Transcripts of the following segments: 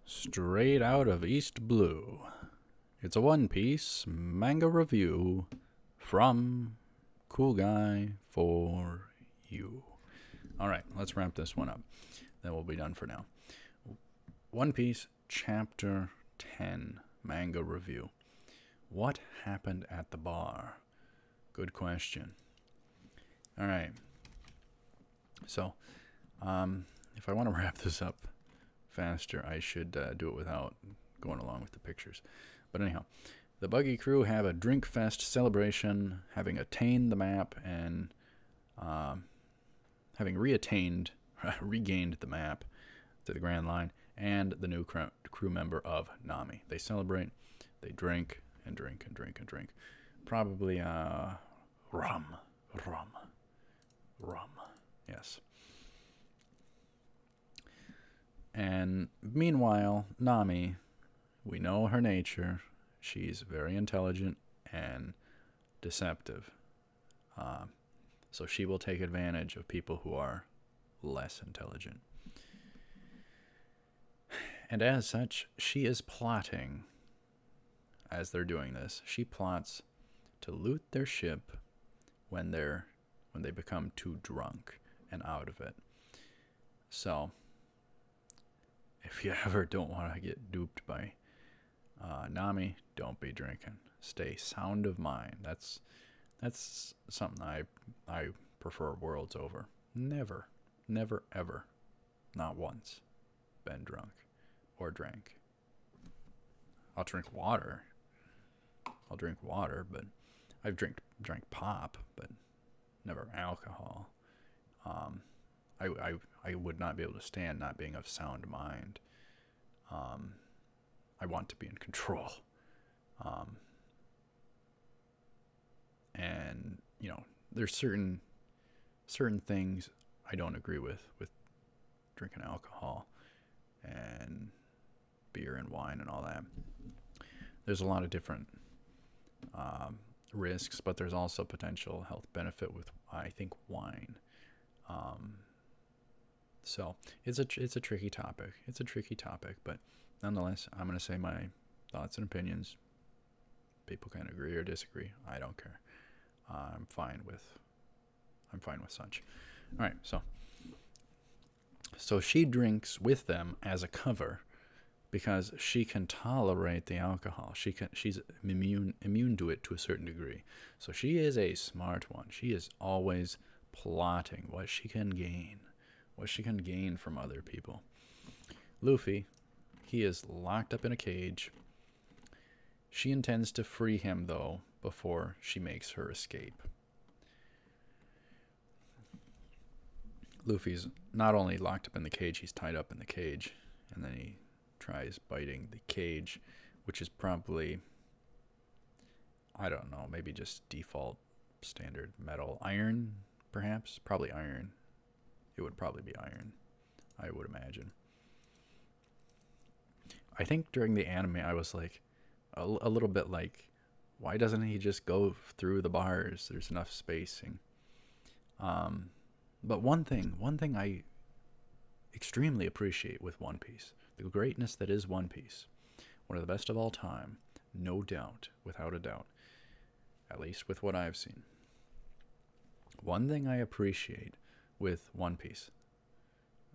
Straight out of East Blue. It's a One Piece manga review from Cool Guy for you. Alright, let's wrap this one up. Then we'll be done for now. One Piece Chapter 10 manga review. What happened at the bar? Good question. Alright. So, if I want to wrap this up faster, I should do it without going along with the pictures. But anyhow, the Buggy crew have a drink fest celebration, having attained the map and having regained the map to the Grand Line and the new crew member of Nami. They celebrate, they drink and drink and drink and drink. Probably rum. Yes. And meanwhile, Nami, we know her nature. She's very intelligent and deceptive. So she will take advantage of people who are less intelligent. And as such, she is plotting, as they're doing this, she plots to loot their ship when they become too drunk and out of it. So, if you ever don't want to get duped by Nami, don't be drinking. Stay sound of mind. That's something I prefer worlds over. Never, ever, not once, been drunk or drank. I'll drink water. But I've drank pop, but never alcohol. I would not be able to stand not being of sound mind. I want to be in control. And there's certain things I don't agree with drinking alcohol and beer and wine and all that. There's a lot of different risks, but there's also potential health benefit with, I think, wine. So it's a tricky topic. But nonetheless, I'm going to say my thoughts and opinions. People can agree or disagree. I don't care. I'm fine with such. All right, so she drinks with them as a cover because she can tolerate the alcohol. She's immune to it to a certain degree. So she is a smart one. She is always plotting what she can gain from other people. Luffy, he is locked up in a cage. She intends to free him, though, before she makes her escape. Luffy's not only locked up in the cage, he's tied up in the cage, and then he tries biting the cage, which is probably, I don't know, maybe just default standard metal. Iron, perhaps? Probably iron. It would probably be iron, I would imagine. I think during the anime I was like, a little bit like, why doesn't he just go through the bars? There's enough spacing. But one thing I extremely appreciate with One Piece, the greatness that is One Piece, one of the best of all time, no doubt, without a doubt, at least with what I've seen. One thing I appreciate with One Piece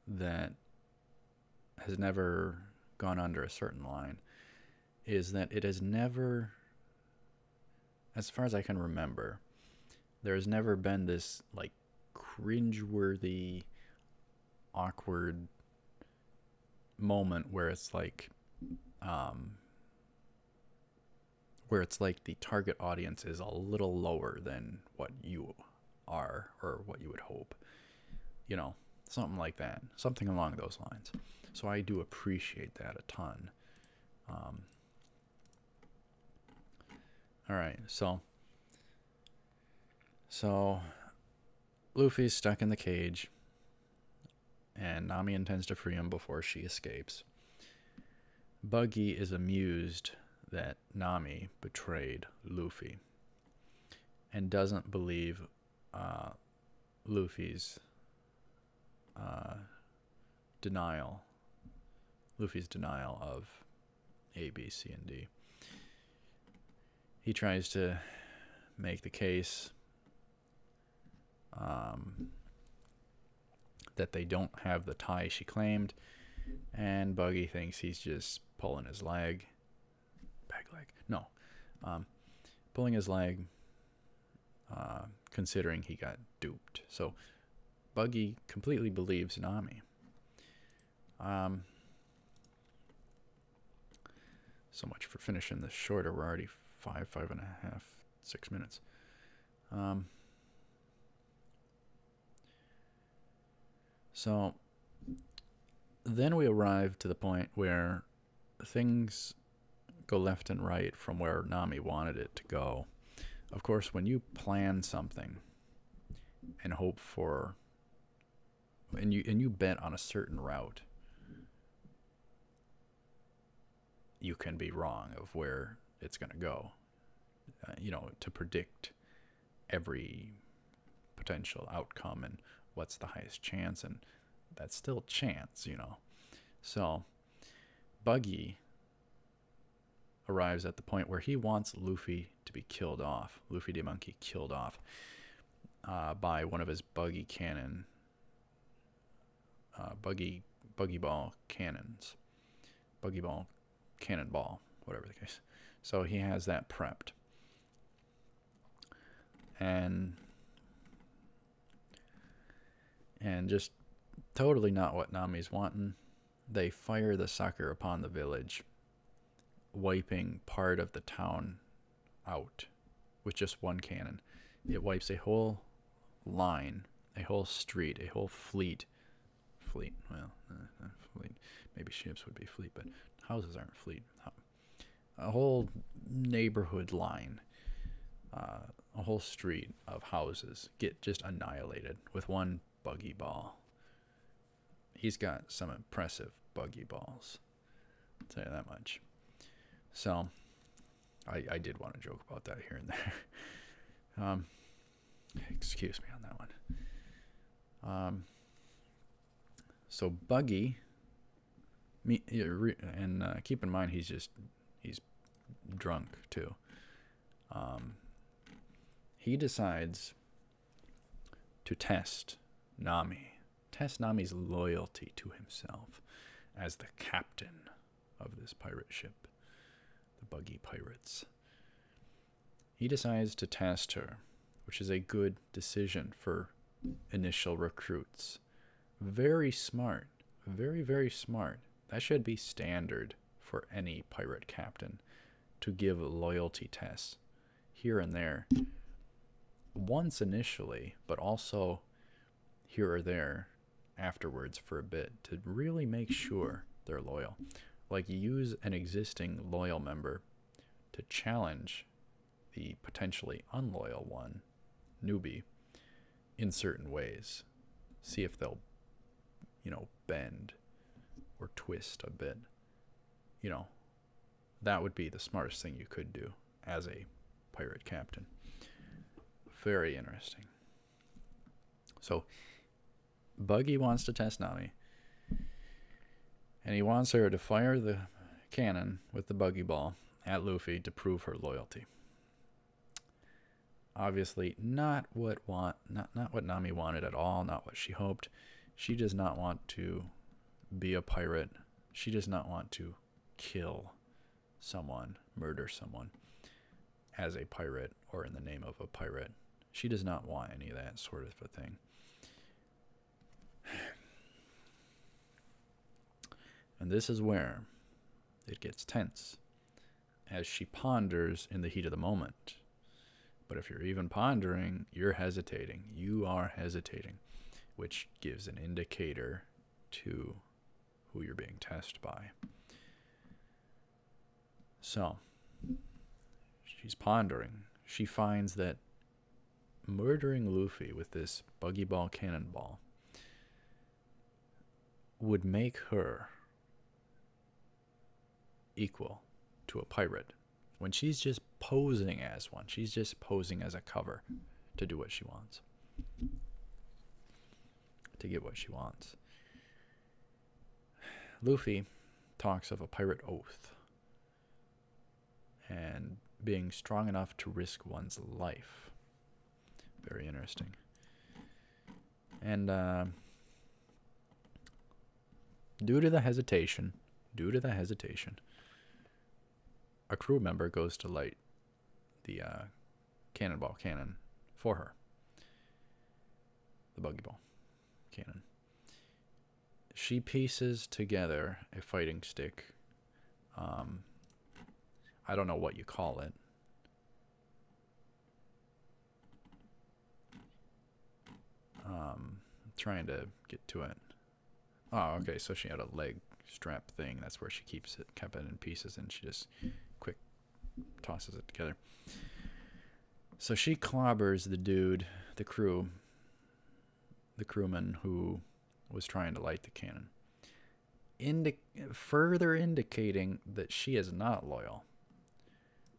that has never gone under a certain line is that it has never, as far as I can remember, there has never been this like cringeworthy, awkward moment where it's like the target audience is a little lower than what you are or what you would hope. Something like that. Something along those lines. So I do appreciate that a ton. Alright, so Luffy's stuck in the cage, and Nami intends to free him before she escapes. Buggy is amused that Nami betrayed Luffy and doesn't believe Luffy's denial Luffy's denial of A, B, C, and D. He tries to make the case that they don't have the tie she claimed, and Buggy thinks he's just pulling his leg. Pulling his leg, considering he got duped. So Buggy completely believes Nami. So much for finishing this shorter. We're already 5.5, 6 minutes. So then we arrive to the point where things go left and right from where Nami wanted it to go. Of course, when you plan something and hope for, and you bet on a certain route, you can be wrong of where it's going to go. To predict every potential outcome and what's the highest chance, and that's still chance, So Buggy arrives at the point where he wants Luffy to be killed off, Luffy the monkey killed off by one of his buggy cannon, buggy ball cannons, buggy ball, cannonball, whatever the case. So he has that prepped. And just totally not what Nami's wanting. They fire the sucker upon the village, wiping part of the town out with just one cannon. It wipes a whole line, a whole street, a whole fleet. Fleet. Maybe ships would be fleet, but houses aren't fleet. A whole neighborhood line, a whole street of houses get just annihilated with one buggy ball. He's got some impressive buggy balls, I'll tell you that much. So I did want to joke about that here and there. Excuse me on that one. So Buggy, and keep in mind he's drunk too. He decides to test Nami's loyalty to himself as the captain of this pirate ship, the Buggy Pirates. He decides to test her, which is a good decision for initial recruits. Very smart. Very, very smart. That should be standard for any pirate captain, to give loyalty tests here and there. Once initially, but also here or there afterwards for a bit, to really make sure they're loyal. Like, use an existing loyal member to challenge the potentially unloyal one, newbie, in certain ways. See if they'll, bend or twist a bit. That would be the smartest thing you could do as a pirate captain. Very interesting. So Buggy wants to test Nami, and he wants her to fire the cannon with the buggy ball at Luffy to prove her loyalty. Obviously not what Nami wanted at all, not what she hoped. She does not want to be a pirate. She does not want to kill someone, murder someone as a pirate or in the name of a pirate. She does not want any of that sort of a thing. And this is where it gets tense, as she ponders in the heat of the moment. But if you're even pondering, you're hesitating. You are hesitating, which gives an indicator to who you're being tested by. So she's pondering. She finds that murdering Luffy with this buggy ball cannonball would make her equal to a pirate when she's just posing as one. She's just posing as a cover to do what she wants, to get what she wants. Luffy talks of a pirate oath and being strong enough to risk one's life. Very interesting. And due to the hesitation, a crew member goes to light the cannonball cannon for her. The buggy ball cannon. She pieces together a fighting stick. I don't know what you call it. Trying to get to it. Oh, okay. So she had a leg strap thing. That's where she kept it in pieces, and she just quick tosses it together. So she clobbers the dude, the crewman who was trying to light the cannon, further indicating that she is not loyal.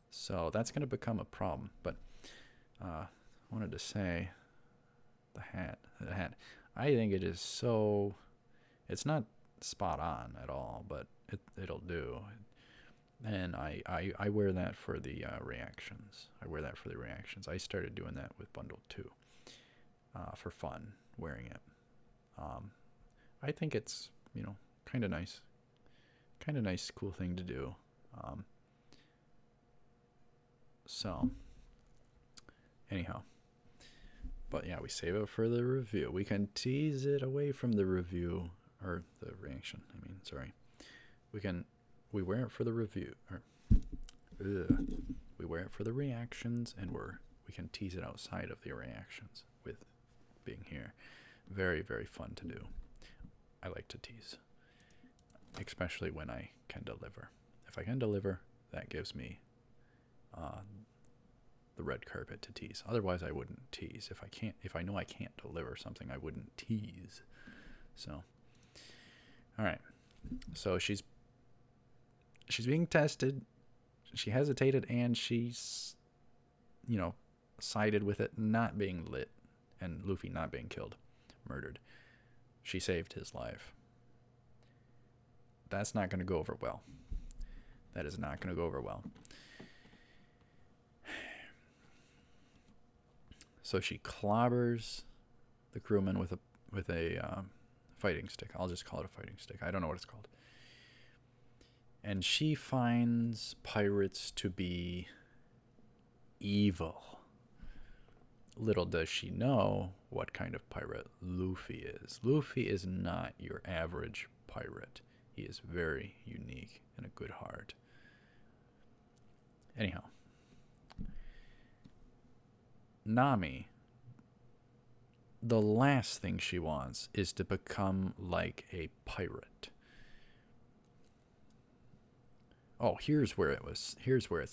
So that's going to become a problem. But I wanted to say the hat. I think it is so. It's not spot on at all, but it'll do. And I wear that for the reactions. I started doing that with Bundle 2 for fun, wearing it. I think it's, kind of nice. Cool thing to do. So, anyhow. But yeah, we save it for the review. We can tease it away from the review, or the reaction. We wear it for the review, we wear it for the reactions, and we can tease it outside of the reactions with being here. Very, very fun to do. I like to tease, especially when I can deliver. If I can deliver, that gives me the red carpet to tease. Otherwise, I wouldn't tease. If I know I can't deliver something, I wouldn't tease. So, all right. So she's being tested. She hesitated, and she's, sided with it not being lit and Luffy not being killed, murdered. She saved his life. That's not going to go over well. That is not going to go over well. So she clobbers the crewman with a fighting stick. I'll just call it a fighting stick. I don't know what it's called. And she finds pirates to be evil. Little does she know what kind of pirate Luffy is. Luffy is not your average pirate. He is very unique and a good heart. Anyhow. Nami, the last thing she wants is to become like a pirate. Oh, here's where it's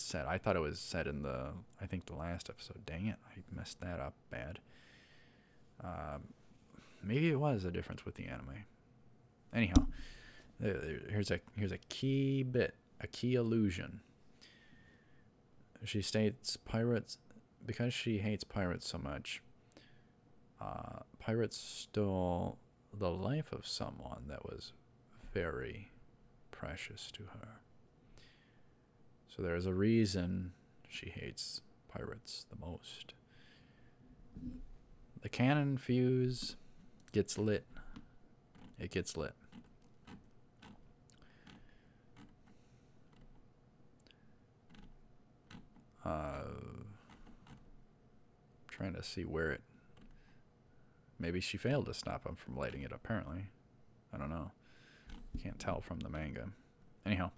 set. I thought it was set in the last episode. Dang it, I messed that up bad. Maybe it was a difference with the anime. Anyhow, here's a key bit, a key allusion. She states pirates, because she hates pirates so much, pirates stole the life of someone that was very precious to her. So there's a reason she hates pirates the most. The cannon fuse gets lit. It gets lit. Trying to see where it... Maybe she failed to stop him from lighting it, apparently. I don't know. Can't tell from the manga. Anyhow.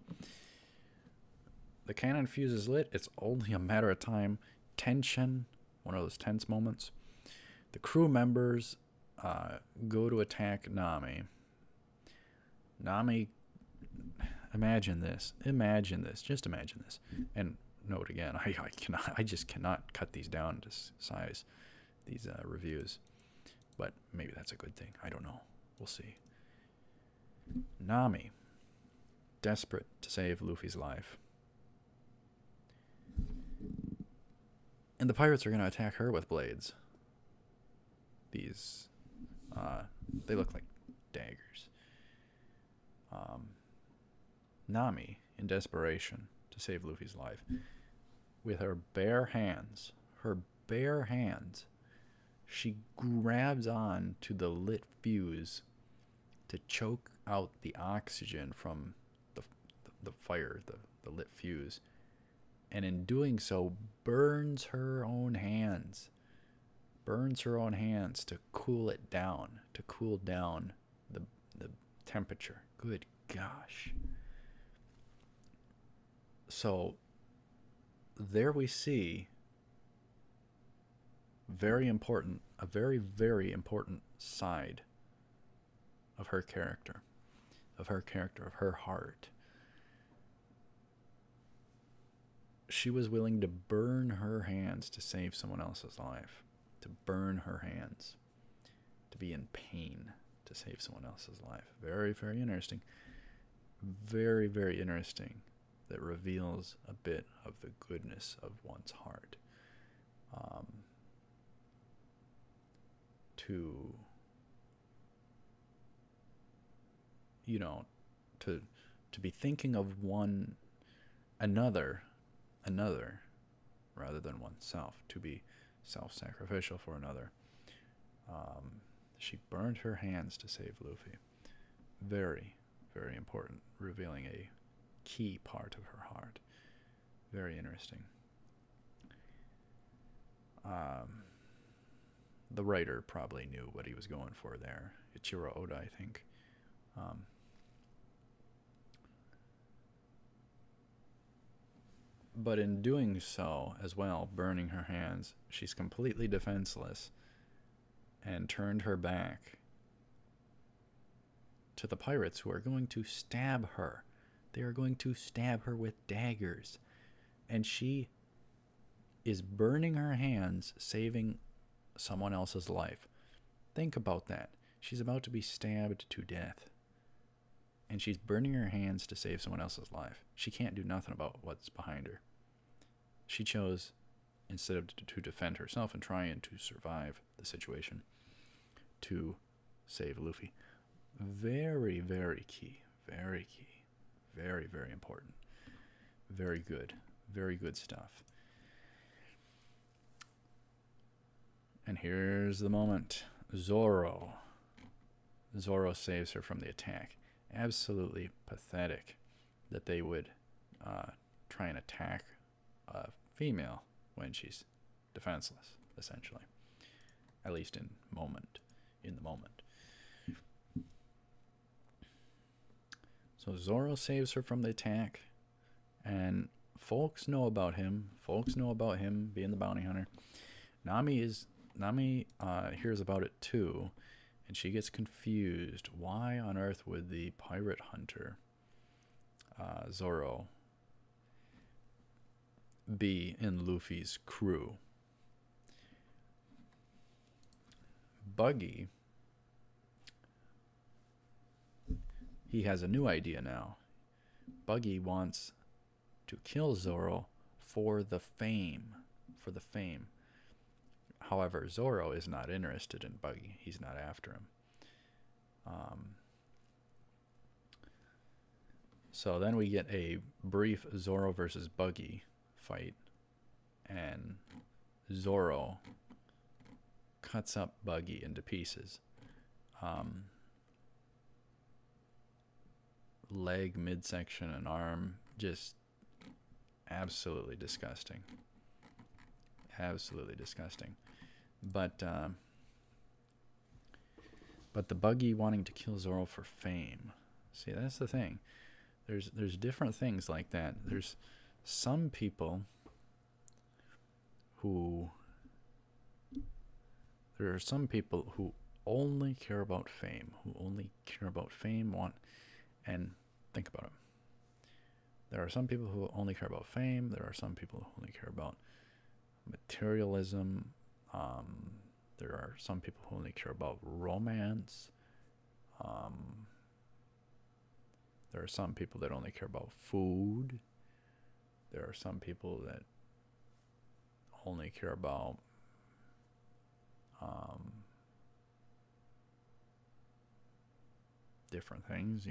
The cannon fuse is lit. It's only a matter of time. Tension. One of those tense moments. The crew members go to attack Nami. Nami... Imagine this. Just imagine this. And note again, I just cannot cut these down to size, these reviews. But maybe that's a good thing. I don't know. We'll see. Nami, desperate to save Luffy's life. And the pirates are going to attack her with blades. These, they look like daggers. Nami, in desperation to save Luffy's life, with her bare hands, she grabs on to the lit fuse to choke out the oxygen from the fire, the lit fuse, and in doing so burns her own hands to cool it down, to cool down the temperature. Good gosh. So there we see a very, very important side of her character, of her heart. She was willing to burn her hands to save someone else's life, to burn her hands, to be in pain to save someone else's life. Very, very interesting. Very, very interesting. That reveals a bit of the goodness of one's heart. To, you know, to be thinking of another rather than oneself, to be self-sacrificial for another. She burned her hands to save Luffy. Very, very important, revealing a key part of her heart. Very interesting. The writer probably knew what he was going for there. Ichiro Oda, I think. But in doing so as well, burning her hands, she's completely defenseless and turned her back to the pirates who are going to stab her. They are going to stab her with daggers. And she is burning her hands, saving someone else's life. Think about that. She's about to be stabbed to death. And she's burning her hands to save someone else's life. She can't do nothing about what's behind her. She chose, instead of to defend herself and trying to survive the situation, to save Luffy. Very, very key. Very key. Very, very important. Very good. Very good stuff. And here's the moment. Zoro saves her from the attack. Absolutely pathetic that they would try and attack a female when she's defenseless, essentially. At least in the moment. So Zoro saves her from the attack, and folks know about him. Folks know about him being the bounty hunter. Nami hears about it too, and she gets confused. Why on earth would the pirate hunter Zoro be in Luffy's crew? Buggy, he has a new idea now. Buggy wants to kill Zoro for the fame. However, Zoro is not interested in Buggy. He's not after him. So then we get a brief Zoro versus Buggy fight, and Zoro cuts up Buggy into pieces. Leg, midsection, and arm, just absolutely disgusting. Absolutely disgusting. But the Buggy wanting to kill Zoro for fame. See, that's the thing. There's different things like that. There's some people who only care about fame, and think about it. There are some people who only care about fame. There are some people who only care about materialism. There are some people who only care about romance. There are some people that only care about food. There are some people that only care about different things,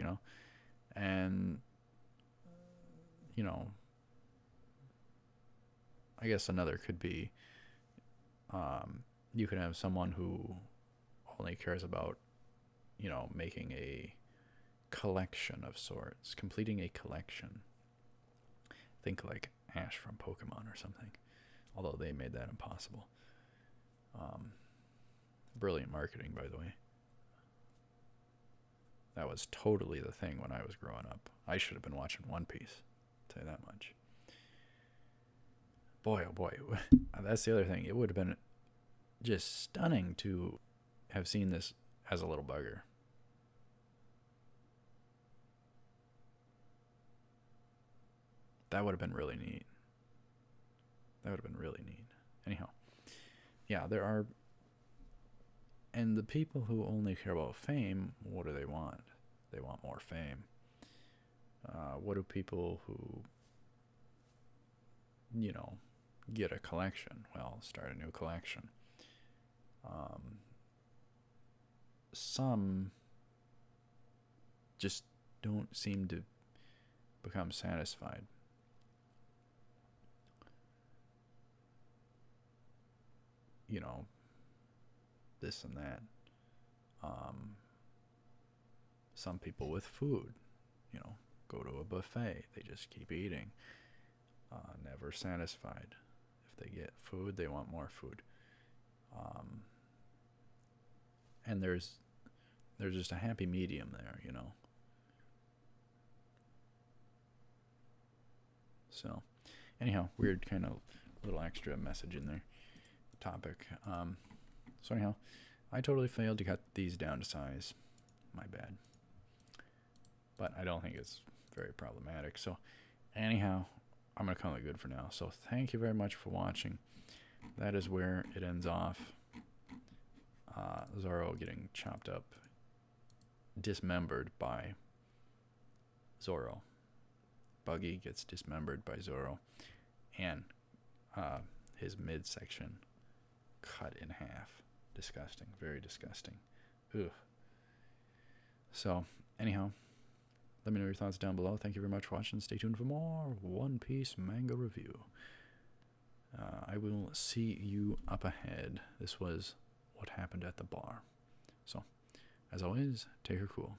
and you know, I guess another could be, you could have someone who only cares about, making a collection of sorts, completing a collection. Think like Ash from Pokemon or something, although they made that impossible. Brilliant marketing, by the way. That was totally the thing when I was growing up. I should have been watching One Piece, I'll tell you that much. Boy, oh boy, that's the other thing. It would have been just stunning to have seen this as a little bugger. That would have been really neat. That would have been really neat. Anyhow, yeah, there are. And the people who only care about fame, what do they want? They want more fame. What do people who, get a collection? Well, start a new collection. Some just don't seem to become satisfied. This and that. Some people with food, go to a buffet. They just keep eating, never satisfied. If they get food, they want more food. And there's just a happy medium there, So, anyhow, weird kind of little extra message in there. Topic. So anyhow, I totally failed to cut these down to size. My bad. But I don't think it's very problematic. So anyhow, I'm going to call it good for now. So thank you very much for watching. That is where it ends off. Zoro getting chopped up, dismembered by Zoro. Buggy gets dismembered by Zoro. And his midsection cut in half. Disgusting. Very disgusting. Ugh. So, anyhow, let me know your thoughts down below. Thank you very much for watching. Stay tuned for more One Piece manga review. I will see you up ahead. This was what happened at the bar. So, as always, take her cool.